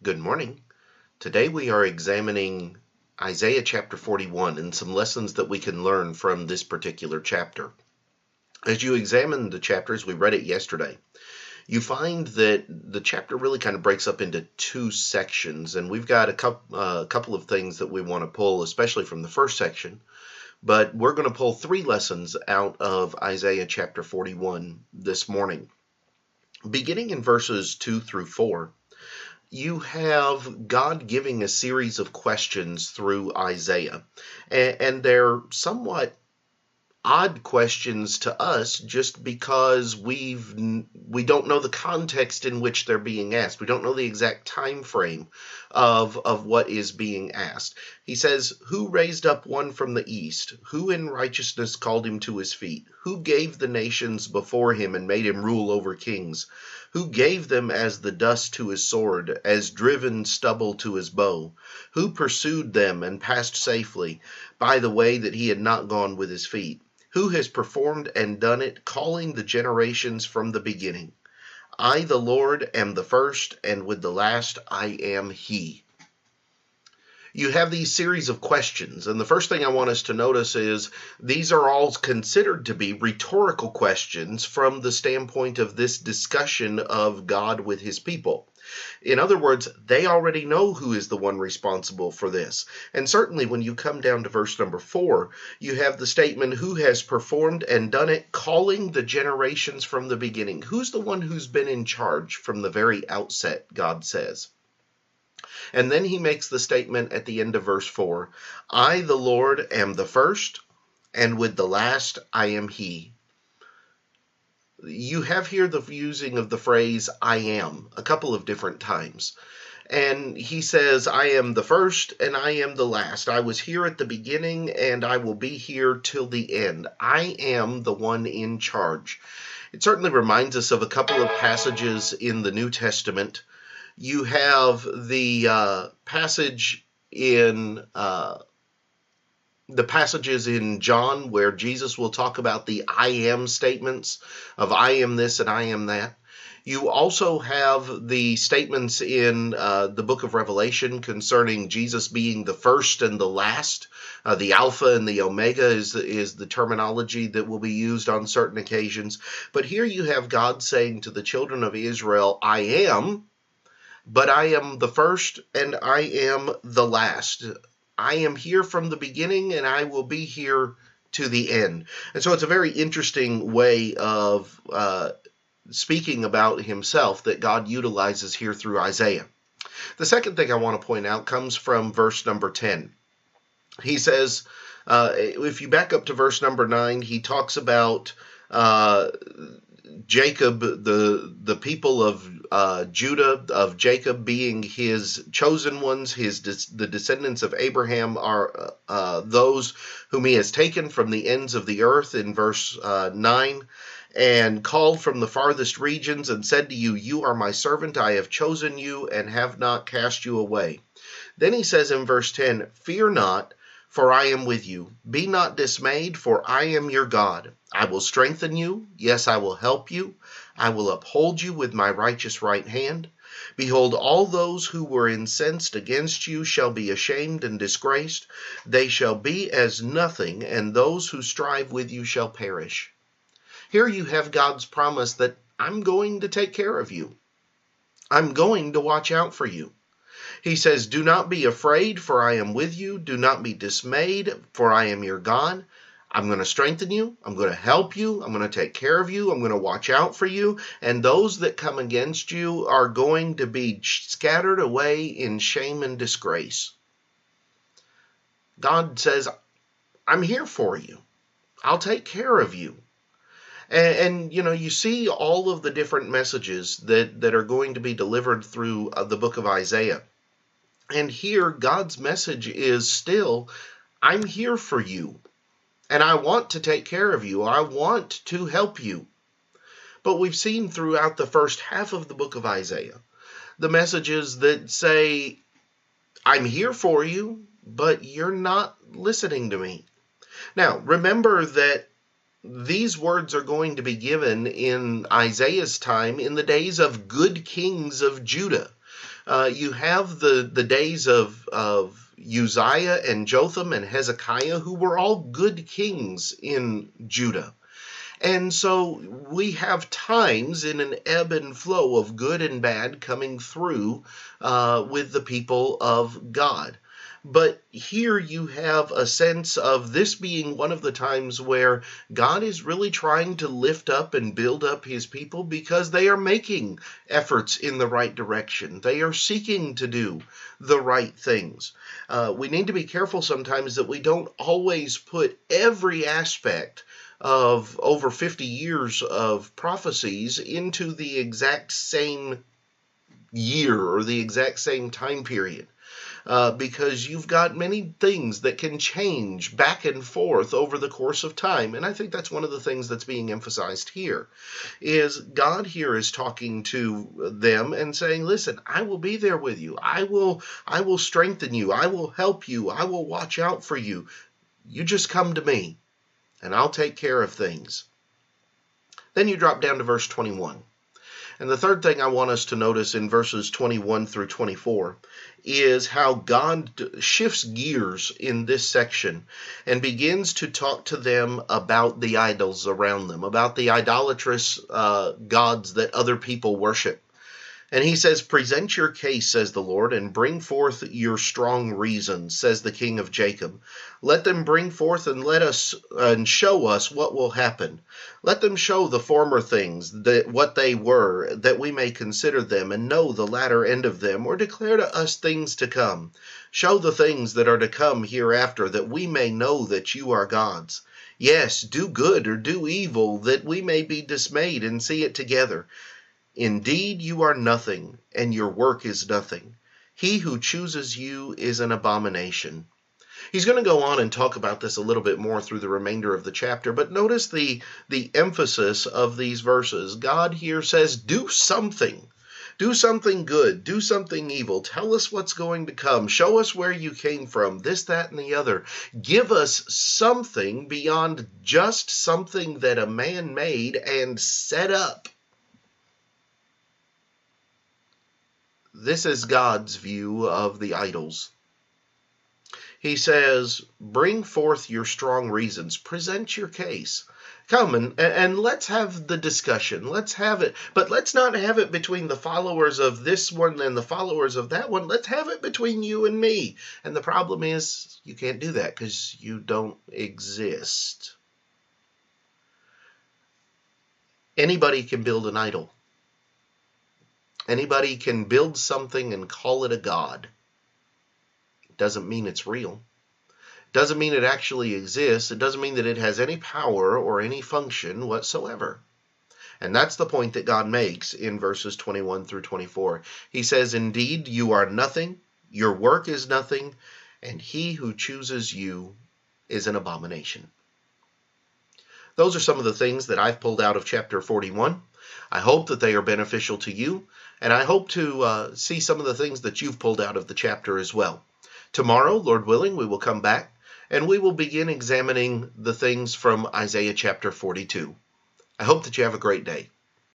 Good morning. Today we are examining Isaiah chapter 41 and some lessons that we can learn from this particular chapter. As you examine the chapters, we read it yesterday, you find that the chapter really kind of breaks up into two sections, and we've got a couple of things that we want to pull, especially from the first section, but we're going to pull three lessons out of Isaiah chapter 41 this morning. Beginning in verses 2 through 4, you have God giving a series of questions through Isaiah, and they're somewhat odd questions to us just because we don't know the context in which they're being asked. We don't know the exact time frame of what is being asked. He says, "Who raised up one from the east? Who in righteousness called him to his feet? Who gave the nations before him and made him rule over kings? Who gave them as the dust to his sword, as driven stubble to his bow? Who pursued them and passed safely by the way that he had not gone with his feet? Who has performed and done it, calling the generations from the beginning? I, the Lord, am the first, and with the last I am he." You have these series of questions, and the first thing I want us to notice is these are all considered to be rhetorical questions from the standpoint of this discussion of God with his people. In other words, they already know who is the one responsible for this. And certainly when you come down to verse number 4, you have the statement, "Who has performed and done it, calling the generations from the beginning." Who's the one who's been in charge from the very outset, God says. And then he makes the statement at the end of verse 4, "I, the Lord, am the first, and with the last I am he." You have here the using of the phrase "I am" a couple of different times. And he says, "I am the first and I am the last. I was here at the beginning and I will be here till the end. I am the one in charge." It certainly reminds us of a couple of passages in the New Testament. You have the passage in the passages in John where Jesus will talk about the "I am" statements of "I am this" and "I am that." You also have the statements in the book of Revelation concerning Jesus being the first and the last. The Alpha and the Omega is the terminology that will be used on certain occasions. But here you have God saying to the children of Israel, "I am, but I am the first and I am the last. I am here from the beginning and I will be here to the end." And so it's a very interesting way of speaking about himself that God utilizes here through Isaiah. The second thing I want to point out comes from verse number 10. He says, if you back up to verse number 9, he talks about Jacob, the people of Judah, of Jacob being his chosen ones. The descendants of Abraham are those whom he has taken from the ends of the earth in verse 9, and called from the farthest regions and said to you, "You are my servant, I have chosen you and have not cast you away." Then he says in verse 10, "Fear not, for I am with you. Be not dismayed, for I am your God. I will strengthen you. Yes, I will help you. I will uphold you with my righteous right hand. Behold, all those who were incensed against you shall be ashamed and disgraced. They shall be as nothing, and those who strive with you shall perish." Here you have God's promise that I'm going to take care of you. I'm going to watch out for you. He says, "Do not be afraid, for I am with you. Do not be dismayed, for I am your God. I'm going to strengthen you. I'm going to help you. I'm going to take care of you. I'm going to watch out for you. And those that come against you are going to be scattered away in shame and disgrace." God says, "I'm here for you. I'll take care of you." And you see all of the different messages that are going to be delivered through the book of Isaiah. And here, God's message is still, I'm here for you, and I want to take care of you. I want to help you. But we've seen throughout the first half of the book of Isaiah, the messages that say, I'm here for you, but you're not listening to me. Now, remember that these words are going to be given in Isaiah's time in the days of good kings of Judah. You have the days of Uzziah and Jotham and Hezekiah, who were all good kings in Judah. And so we have times in an ebb and flow of good and bad coming through with the people of God. But here you have a sense of this being one of the times where God is really trying to lift up and build up his people because they are making efforts in the right direction. They are seeking to do the right things. We need to be careful sometimes that we don't always put every aspect of over 50 years of prophecies into the exact same year or the exact same time period. Because you've got many things that can change back and forth over the course of time. And I think that's one of the things that's being emphasized here, is God here is talking to them and saying, listen, I will be there with you. I will strengthen you. I will help you. I will watch out for you. You just come to me, and I'll take care of things. Then you drop down to verse 21. And the third thing I want us to notice in verses 21 through 24 is how God shifts gears in this section and begins to talk to them about the idols around them, about the idolatrous gods that other people worship. And he says, present your case, says the Lord, and bring forth your strong reasons, says the King of Jacob. Let them bring forth and show us what will happen. Let them show the former things, what they were, that we may consider them and know the latter end of them, or declare to us things to come. Show the things that are to come hereafter, that we may know that you are gods. Yes, do good or do evil, that we may be dismayed and see it together. Indeed, you are nothing, and your work is nothing. He who chooses you is an abomination. He's going to go on and talk about this a little bit more through the remainder of the chapter, but notice the emphasis of these verses. God here says, do something. Do something good. Do something evil. Tell us what's going to come. Show us where you came from. This, that, and the other. Give us something beyond just something that a man made and set up. This is God's view of the idols. He says, bring forth your strong reasons. Present your case. Come and let's have the discussion. Let's have it. But let's not have it between the followers of this one and the followers of that one. Let's have it between you and me. And the problem is you can't do that because you don't exist. Anybody can build an idol. Anybody can build something and call it a god. It doesn't mean it's real. It doesn't mean it actually exists. It doesn't mean that it has any power or any function whatsoever. And that's the point that God makes in verses 21 through 24. He says, indeed, you are nothing, your work is nothing, and he who chooses you is an abomination. Those are some of the things that I've pulled out of chapter 41. I hope that they are beneficial to you, and I hope to see some of the things that you've pulled out of the chapter as well. Tomorrow, Lord willing, we will come back, and we will begin examining the things from Isaiah chapter 42. I hope that you have a great day.